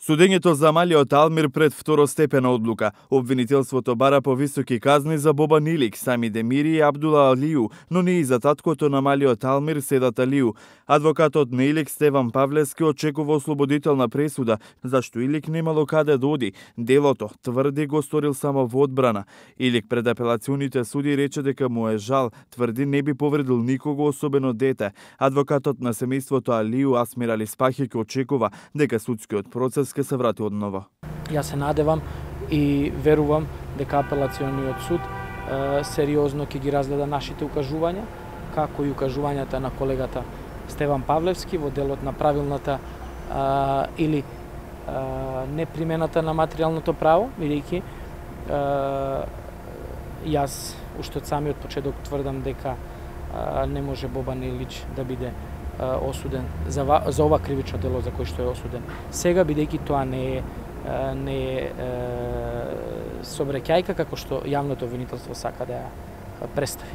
Судењето за малиот Алмир пред второстепена одлука. Обвинителството бара повисоки казни за Бобан Илик, Сами Демири и Абдула Алију, но не и за таткото на малиот Алмир, Седат Алију. Адвокатот на Илик, Стеван Павлевски, очекува ослободителна пресуда, зашто Илик немало каде да оди. Делото, тврди, го сторил само во одбрана. Илик пред апелационите суди рече дека му е жал, тврди не би повредил никого, особено дете. Адвокатот на семејството Алију, Асмир Али Спахик, очекува дека судскиот процес ќе се врати одново. Јас се надевам и верувам дека апелациониот суд сериозно ќе ги разгледа нашите укажувања, како и укажувањата на колегата Стеван Павлевски во делот на правилната или непримената на материјалното право, бидејќи јас уште од самиот почеток тврдам дека не може Бобан Илич да биде осуден за ова кривично дело за кој што е осуден сега, бидејќи тоа не е собраќајка како што јавното обвинителство сака да ја представи.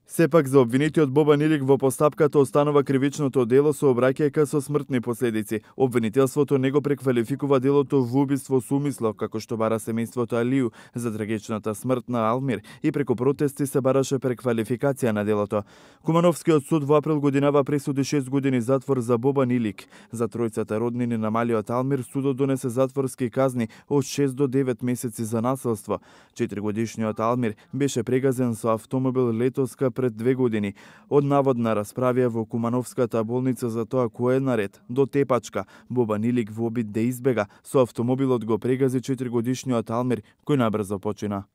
Сепак за обвинетиот Бобан Илик во постапката останува кривичното дело со обраќајка со смртни последици. Обвинителството не го преквалификува делото во убиство со умисло, како што бара семејството Алију за трагичната смрт на Алмир, и преку протести се бараше преквалификација на делото. Кумановскиот суд во април годинава пресуди 6 години затвор за Бобан Илик. За тројцата роднини на малиот Алмир судот донесе затворски казни од 6 до 9 месеци за насилство. 4-годишниот Алмир беше прегазен со автомобил летоска пред 2 години. Од наводна расправија во Кумановската болница за тоа кој е наред до тепачка, Бобан Илик во обид да избега со автомобилот го прегази 4-годишниот Алмир, кој набрзо почина.